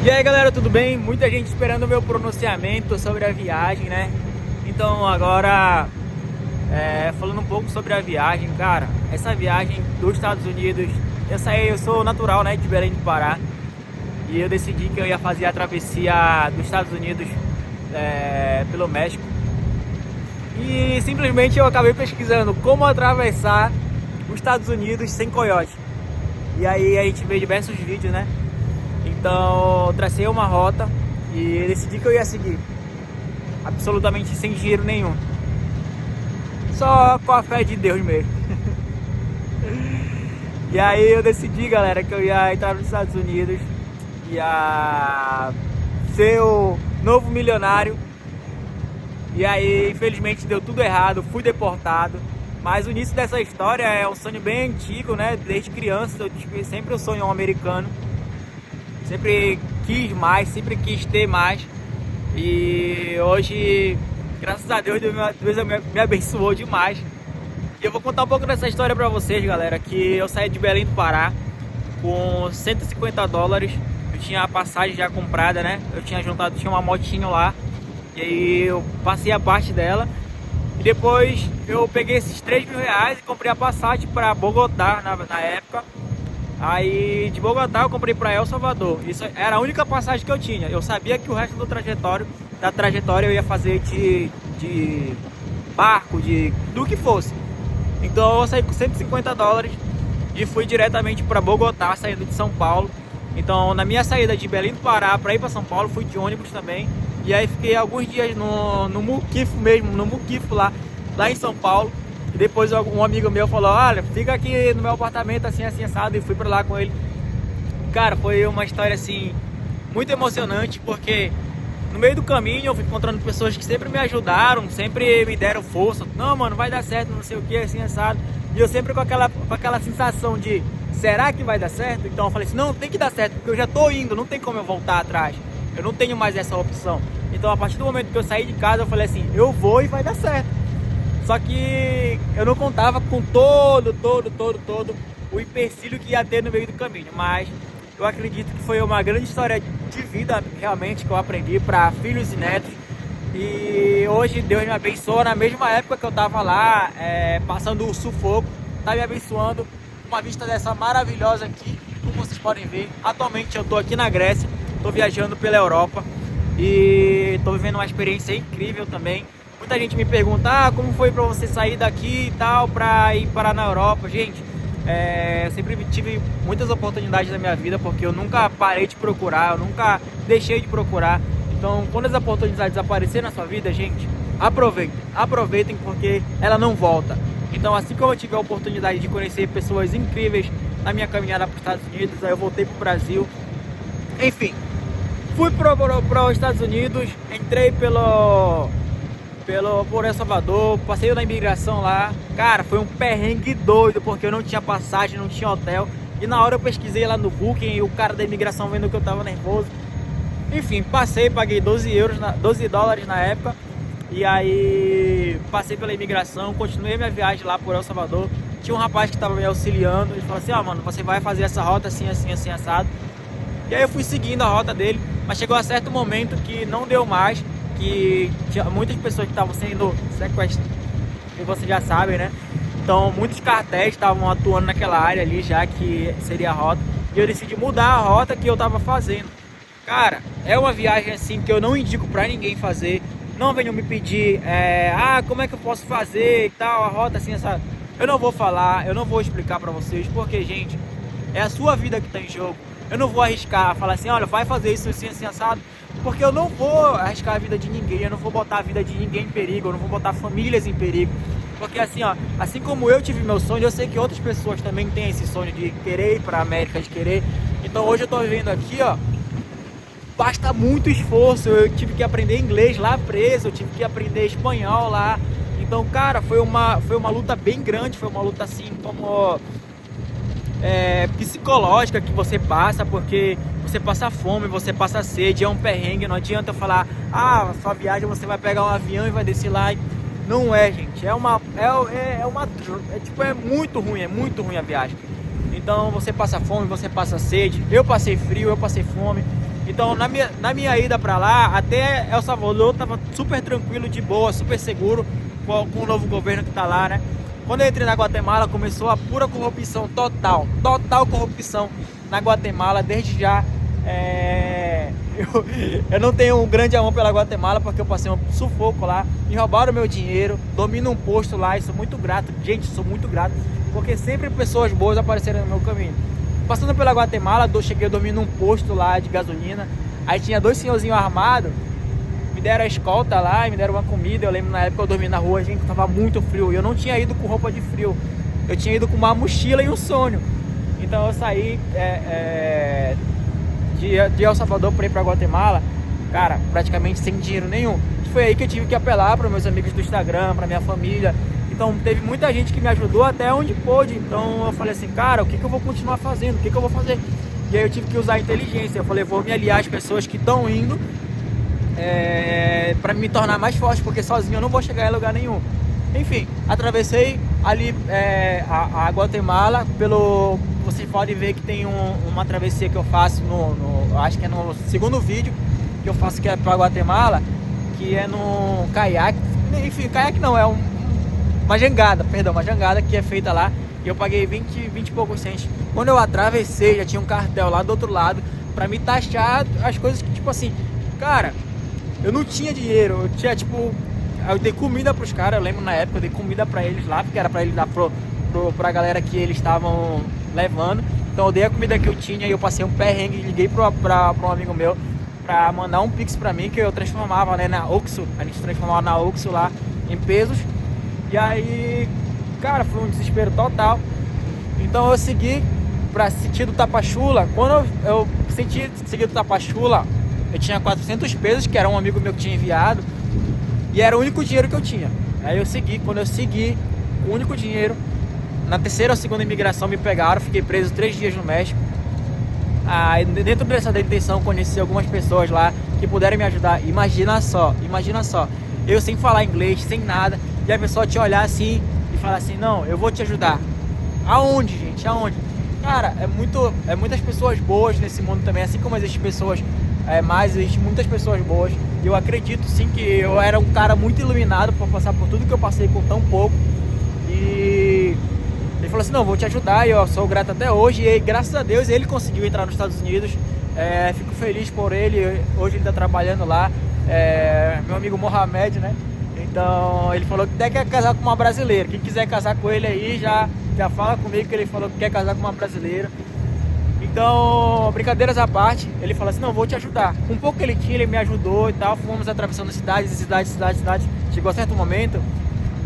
E aí galera, tudo bem? Muita gente esperando o meu pronunciamento sobre a viagem, né? Então agora, falando um pouco sobre a viagem, cara, essa viagem dos Estados Unidos, eu sou natural, né, de Belém do Pará, e eu decidi que eu ia fazer a travessia dos Estados Unidos pelo México. E simplesmente eu acabei pesquisando como atravessar os Estados Unidos sem coiote. E aí a gente vê diversos vídeos, né? Então tracei uma rota e decidi que eu ia seguir, absolutamente sem dinheiro nenhum, só com a fé de Deus mesmo. E aí eu decidi, galera, que eu ia entrar nos Estados Unidos, ia ser o novo milionário. E aí infelizmente deu tudo errado, fui deportado. Mas o início dessa história é um sonho bem antigo, né? Desde criança eu tive sempre o sonho americano. Sempre quis mais, sempre quis ter mais. E hoje, graças a Deus, Deus me abençoou demais. E eu vou contar um pouco dessa história pra vocês, galera. Que eu saí de Belém do Pará com 150 dólares. Eu tinha a passagem já comprada, né? Eu tinha juntado, tinha uma motinho lá. E aí eu passei a parte dela. E depois eu peguei esses 3 mil reais e comprei a passagem para Bogotá na época. Aí de Bogotá eu comprei para El Salvador. Isso era a única passagem que eu tinha. Eu sabia que o resto da trajetória eu ia fazer de barco, do que fosse. Então eu saí com 150 dólares e fui diretamente para Bogotá, saindo de São Paulo. Então na minha saída de Belém do Pará para ir para São Paulo, fui de ônibus também. E aí fiquei alguns dias no Muquifo mesmo, no Muquifo lá em São Paulo. E depois um amigo meu falou, olha, fica aqui no meu apartamento assim, assim, assado. E fui pra lá com ele. Cara, foi uma história assim, muito emocionante, porque no meio do caminho eu fui encontrando pessoas que sempre me ajudaram, sempre me deram força. Não, mano, vai dar certo, não sei o que, assim, assado. E eu sempre com aquela sensação de, será que vai dar certo? Então eu falei assim, não, tem que dar certo, porque eu já tô indo, não tem como eu voltar atrás. Eu não tenho mais essa opção. Então a partir do momento que eu saí de casa, eu falei assim, eu vou e vai dar certo. Só que eu não contava com todo o empecilho que ia ter no meio do caminho. Mas eu acredito que foi uma grande história de vida, realmente, que eu aprendi para filhos e netos. E hoje Deus me abençoa. Na mesma época que eu tava lá, passando o sufoco, tá me abençoando. Uma vista dessa maravilhosa aqui, como vocês podem ver. Atualmente eu tô aqui na Grécia, tô viajando pela Europa e tô vivendo uma experiência incrível também. Muita gente me pergunta, como foi pra você sair daqui e tal, pra ir parar na Europa? Gente, eu sempre tive muitas oportunidades na minha vida, porque eu nunca parei de procurar, eu nunca deixei de procurar. Então, quando as oportunidades aparecerem na sua vida, gente, aproveitem, porque ela não volta. Então, assim como eu tive a oportunidade de conhecer pessoas incríveis na minha caminhada para os Estados Unidos, aí eu voltei pro Brasil. Enfim, fui para os Estados Unidos, entrei por El Salvador, passei na imigração lá. Cara, foi um perrengue doido, porque eu não tinha passagem, não tinha hotel. E na hora eu pesquisei lá no Booking e o cara da imigração vendo que eu tava nervoso. Enfim, paguei 12 dólares na época. E aí passei pela imigração, continuei minha viagem lá por El Salvador. Tinha um rapaz que tava me auxiliando, ele falou assim, mano, você vai fazer essa rota assim, assim, assim, assado. E aí eu fui seguindo a rota dele, mas chegou a certo momento que não deu mais, que tinha muitas pessoas que estavam sendo sequestradas, e vocês já sabem, né? Então muitos cartéis estavam atuando naquela área ali, já que seria a rota. E eu decidi mudar a rota que eu tava fazendo. Cara, é uma viagem assim que eu não indico pra ninguém fazer. Não venham me pedir, como é que eu posso fazer e tal, a rota assim, essa... Eu não vou falar, eu não vou explicar pra vocês, porque, gente, é a sua vida que tá em jogo. Eu não vou arriscar, falar assim, olha, vai fazer isso assim, assim, assado, porque eu não vou arriscar a vida de ninguém, eu não vou botar a vida de ninguém em perigo, eu não vou botar famílias em perigo. Porque assim, assim como eu tive meu sonho, eu sei que outras pessoas também têm esse sonho de querer ir pra América, de querer. Então hoje eu tô vivendo aqui, basta muito esforço. Eu tive que aprender inglês lá preso, eu tive que aprender espanhol lá. Então, cara, foi uma luta bem grande, foi uma luta assim como psicológica que você passa, porque você passa fome, você passa sede, é um perrengue. Não adianta eu falar, sua viagem você vai pegar um avião e vai descer lá. Não é, gente, é muito ruim a viagem. Então você passa fome, você passa sede, eu passei frio, eu passei fome. Então na minha ida pra lá, até El Salvador tava super tranquilo, de boa, super seguro com o novo governo que tá lá, né? Quando eu entrei na Guatemala, começou a pura corrupção total corrupção na Guatemala. Desde já eu não tenho um grande amor pela Guatemala, porque eu passei um sufoco lá, me roubaram meu dinheiro, domino um posto lá e sou muito grato, gente, sou muito grato, porque sempre pessoas boas apareceram no meu caminho. Passando pela Guatemala, cheguei a dormir num posto lá de gasolina, aí tinha dois senhorzinhos armados, me deram a escolta lá e me deram uma comida. Eu lembro na época eu dormi na rua, gente, tava muito frio, e eu não tinha ido com roupa de frio, eu tinha ido com uma mochila e um sonho. Então eu saí de El Salvador para ir para Guatemala, cara, praticamente sem dinheiro nenhum. Foi aí que eu tive que apelar para meus amigos do Instagram, para minha família. Então teve muita gente que me ajudou até onde pôde. Então eu falei assim, cara, o que eu vou continuar fazendo? O que eu vou fazer? E aí eu tive que usar a inteligência. Eu falei, vou me aliar às pessoas que estão indo para me tornar mais forte, porque sozinho eu não vou chegar em lugar nenhum. Enfim, atravessei ali a Guatemala. Vocês podem ver que tem uma travessia que eu faço acho que é no segundo vídeo que eu faço, que é para Guatemala, que é no caiaque. Enfim, caiaque não, é uma jangada que é feita lá. E eu paguei 20 e poucos centos. Quando eu atravessei, já tinha um cartel lá do outro lado para me taxar as coisas que, tipo assim, cara, eu não tinha dinheiro, eu tinha, tipo, eu dei comida pros caras. Eu lembro na época, eu dei comida pra eles lá, porque era pra eles dar pra galera que eles estavam levando. Então eu dei a comida que eu tinha e eu passei um perrengue. Liguei pra um amigo meu pra mandar um pix pra mim, que eu transformava, né, na Oxxo. A gente transformava na Oxxo lá em pesos. E aí, cara, foi um desespero total. Então eu segui pra sentido Tapachula. Quando eu segui do Tapachula, eu tinha 400 pesos, que era um amigo meu que tinha enviado, e era o único dinheiro que eu tinha. Aí eu segui. Quando eu segui, o único dinheiro, na terceira ou segunda imigração me pegaram, fiquei preso 3 dias no México. Aí, dentro dessa detenção, conheci algumas pessoas lá que puderam me ajudar. Imagina só, eu sem falar inglês, sem nada, e a pessoa te olhar assim e falar assim, não, eu vou te ajudar. Aonde, gente? Aonde? Cara, muitas pessoas boas nesse mundo também, assim como existem pessoas existem muitas pessoas boas. E eu acredito sim que eu era um cara muito iluminado por passar por tudo que eu passei com tão pouco. E ele falou assim, não, vou te ajudar, e eu sou grato até hoje. E aí, graças a Deus, ele conseguiu entrar nos Estados Unidos. Fico feliz por ele, hoje ele está trabalhando lá. Meu amigo Mohamed, né? Então ele falou que até quer casar com uma brasileira. Quem quiser casar com ele aí, já fala comigo, que ele falou que quer casar com uma brasileira. Então, brincadeiras à parte, ele falou assim, não, vou te ajudar. Com um pouco que ele tinha, ele me ajudou e tal. Fomos atravessando cidades. Chegou a certo momento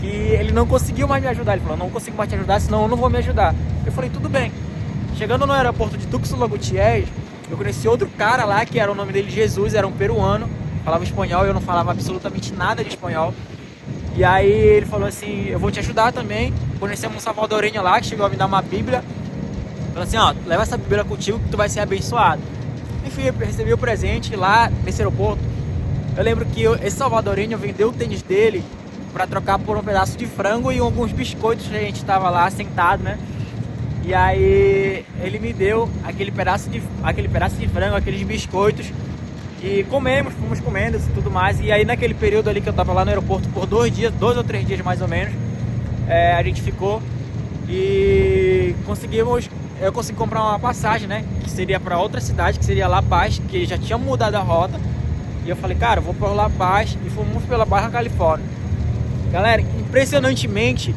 que ele não conseguiu mais me ajudar. Ele falou, não consigo mais te ajudar, senão eu não vou me ajudar. Eu falei, tudo bem. Chegando no aeroporto de Tuxtla Gutiérrez, eu conheci outro cara lá, que era o nome dele Jesus, era um peruano, falava espanhol, eu não falava absolutamente nada de espanhol. E aí ele falou assim, eu vou te ajudar também. Conhecemos um salvadorenho lá, que chegou a me dar uma bíblia. Falou assim, ó, leva essa bíblia contigo que tu vai ser abençoado. Enfim, eu recebi o presente lá nesse aeroporto. Eu lembro que esse salvadorenho vendeu o tênis dele pra trocar por um pedaço de frango e alguns biscoitos que a gente tava lá sentado, né? E aí ele me deu aquele pedaço de frango, aqueles biscoitos, e fomos comendo e tudo mais. E aí naquele período ali que eu tava lá no aeroporto por 2 ou 3 dias mais ou menos, a gente ficou e eu consegui comprar uma passagem, né, que seria para outra cidade, que seria La Paz, que já tinha mudado a rota. E eu falei, cara, eu vou para La Paz, e fomos pela Barra Califórnia. Galera, impressionantemente,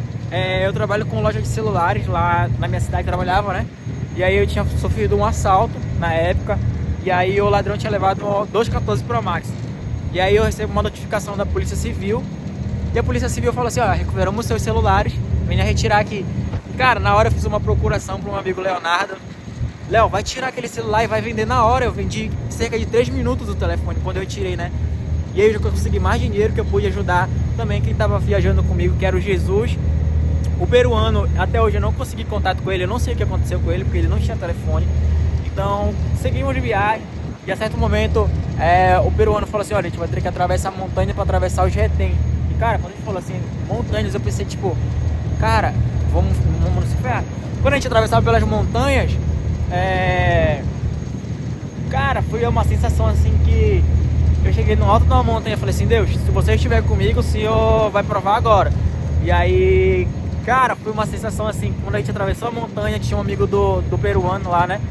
eu trabalho com loja de celulares lá na minha cidade, trabalhava, né? E aí eu tinha sofrido um assalto na época, e aí o ladrão tinha levado 214 Pro Max. E aí eu recebo uma notificação da Polícia Civil, e a Polícia Civil falou assim, ó, recuperamos seus celulares, venha retirar aqui. Cara, na hora eu fiz uma procuração para um amigo Leonardo. Léo, vai tirar aquele celular e vai vender na hora. Eu vendi cerca de 3 minutos do telefone quando eu tirei, né? E aí eu já consegui mais dinheiro, que eu pude ajudar também quem estava viajando comigo, que era o Jesus. O peruano, até hoje eu não consegui contato com ele, eu não sei o que aconteceu com ele, porque ele não tinha telefone. Então, seguimos de viagem. E a certo momento, o peruano falou assim, olha, a gente vai ter que atravessar a montanha para atravessar os retém. E cara, quando ele falou assim, montanhas, eu pensei tipo, cara, vamos se ferrar. Quando a gente atravessava pelas montanhas, Cara, foi uma sensação assim que eu cheguei no alto de uma montanha e falei assim, Deus, se você estiver comigo, o Senhor vai provar agora. E aí, cara, foi uma sensação assim, quando a gente atravessou a montanha, tinha um amigo do peruano lá, né,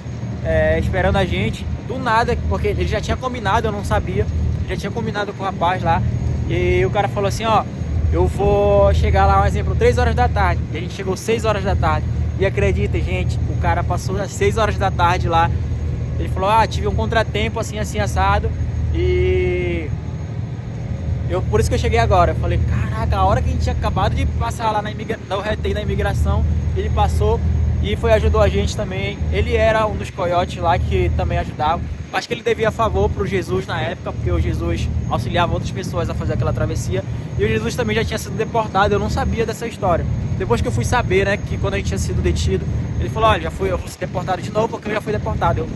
esperando a gente, do nada, porque ele já tinha combinado, eu não sabia, já tinha combinado com o rapaz lá, e o cara falou assim, ó, eu vou chegar lá, um exemplo, 3 horas da tarde, e a gente chegou 6 horas da tarde, e acredita, gente, o cara passou às 6 horas da tarde lá, ele falou, tive um contratempo assim, assim, assado, e por isso que eu cheguei agora. Eu falei, caraca, a hora que a gente tinha acabado de passar lá no retém da imigração, ele passou e ajudou a gente também. Ele era um dos coiotes lá que também ajudava. Acho que ele devia favor pro Jesus na época, porque o Jesus auxiliava outras pessoas a fazer aquela travessia. E o Jesus também já tinha sido deportado, eu não sabia dessa história. Depois que eu fui saber, né, que quando a gente tinha sido detido, ele falou, olha, eu vou ser deportado de novo porque eu já fui deportado.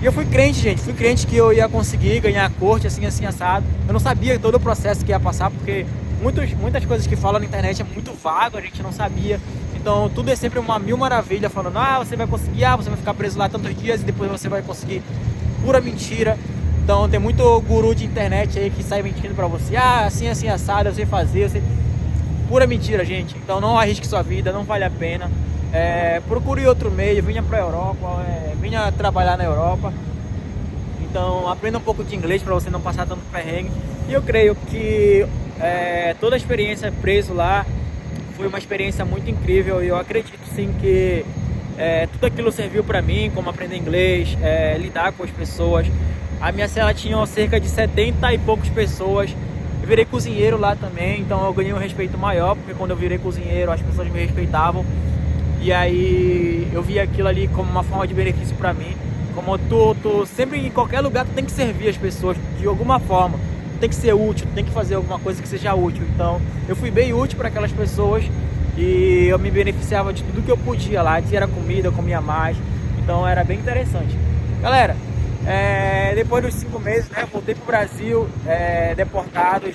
E eu fui crente, gente, fui crente que eu ia conseguir ganhar a corte, assim, assim, assado. Eu não sabia todo o processo que ia passar, porque muitas coisas que falam na internet é muito vago, a gente não sabia. Então tudo é sempre uma mil maravilha, falando, você vai conseguir, você vai ficar preso lá tantos dias e depois você vai conseguir. Pura mentira. Então tem muito guru de internet aí que sai mentindo pra você, assim, assim, assado, eu sei fazer, eu sei... Pura mentira, gente. Então não arrisque sua vida, não vale a pena. Procure outro meio, venha pra Europa, venha trabalhar na Europa. Então aprenda um pouco de inglês para você não passar tanto perrengue. E eu creio que toda a experiência preso lá foi uma experiência muito incrível. E eu acredito sim que tudo aquilo serviu para mim, como aprender inglês, lidar com as pessoas. A minha cela tinha cerca de 70 e poucas pessoas. Eu virei cozinheiro lá também, então eu ganhei um respeito maior, porque quando eu virei cozinheiro as pessoas me respeitavam. E aí eu vi aquilo ali como uma forma de benefício pra mim. Como tu sempre em qualquer lugar tu tem que servir as pessoas de alguma forma. Tu tem que ser útil, tu tem que fazer alguma coisa que seja útil. Então eu fui bem útil para aquelas pessoas e eu me beneficiava de tudo que eu podia lá. Se era comida, eu comia mais. Então era bem interessante. Galera, depois dos 5 meses, né, voltei pro Brasil, deportaram,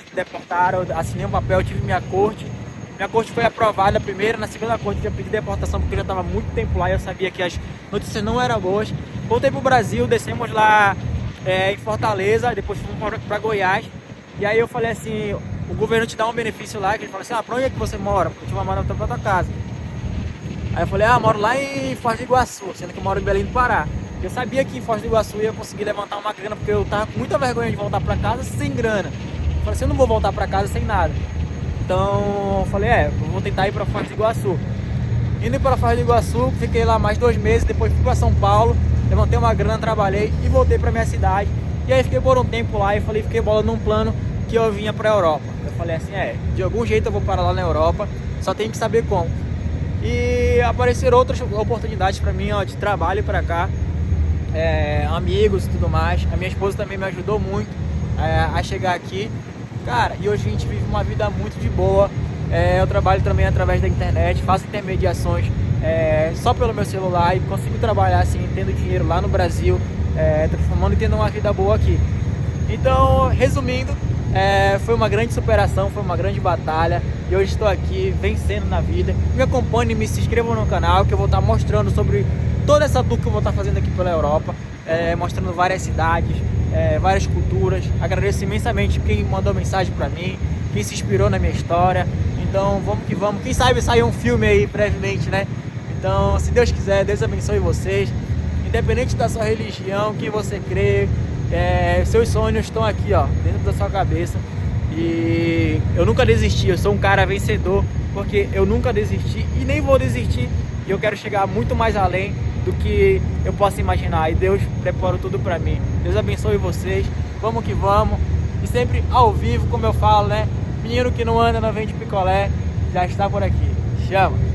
assinei um papel, tive minha corte. Minha corte foi aprovada primeiro, na segunda corte eu já pedi deportação porque eu já estava muito tempo lá e eu sabia que as notícias não eram boas. Voltei pro Brasil, descemos lá em Fortaleza, depois fomos para Goiás. E aí eu falei assim, o governo te dá um benefício lá, que ele falou assim, pra onde é que você mora? Porque eu tinha uma mora pra tua casa. Aí eu falei, moro lá em Foz do Iguaçu, sendo que eu moro em Belém do Pará. Eu sabia que em Foz do Iguaçu eu ia conseguir levantar uma grana, porque eu tava com muita vergonha de voltar para casa sem grana. Eu falei assim, eu não vou voltar para casa sem nada. Então eu falei, eu vou tentar ir para Foz do Iguaçu. Indo para Foz do Iguaçu, fiquei lá mais 2 meses, depois fui para São Paulo, levantei uma grana, trabalhei e voltei para minha cidade. E aí fiquei por um tempo lá e fiquei bolando num plano que eu vinha para a Europa. Eu falei assim, de algum jeito eu vou parar lá na Europa, só tenho que saber como. E apareceram outras oportunidades para mim, de trabalho para cá, amigos e tudo mais. A minha esposa também me ajudou muito a chegar aqui. Cara, e hoje a gente vive uma vida muito de boa. Eu trabalho também através da internet, faço intermediações só pelo meu celular e consigo trabalhar assim, tendo dinheiro lá no Brasil, transformando e tendo uma vida boa aqui. Então, resumindo, foi uma grande superação, foi uma grande batalha e hoje estou aqui vencendo na vida. Me acompanhem, me se inscrevam no canal que eu vou estar mostrando sobre toda essa tour que eu vou estar fazendo aqui pela Europa, mostrando várias cidades, várias culturas. Agradeço imensamente quem mandou mensagem pra mim, quem se inspirou na minha história. Então vamos que vamos, quem sabe sair um filme aí brevemente, né? Então, se Deus quiser, Deus abençoe vocês, independente da sua religião, quem você crê, seus sonhos estão aqui, dentro da sua cabeça. E eu nunca desisti, eu sou um cara vencedor, porque eu nunca desisti e nem vou desistir. E eu quero chegar muito mais além do que eu possa imaginar. E Deus preparou tudo pra mim. Deus abençoe vocês. Vamos que vamos. E sempre ao vivo, como eu falo, né? Menino que não anda, não vende picolé. Já está por aqui. Chama!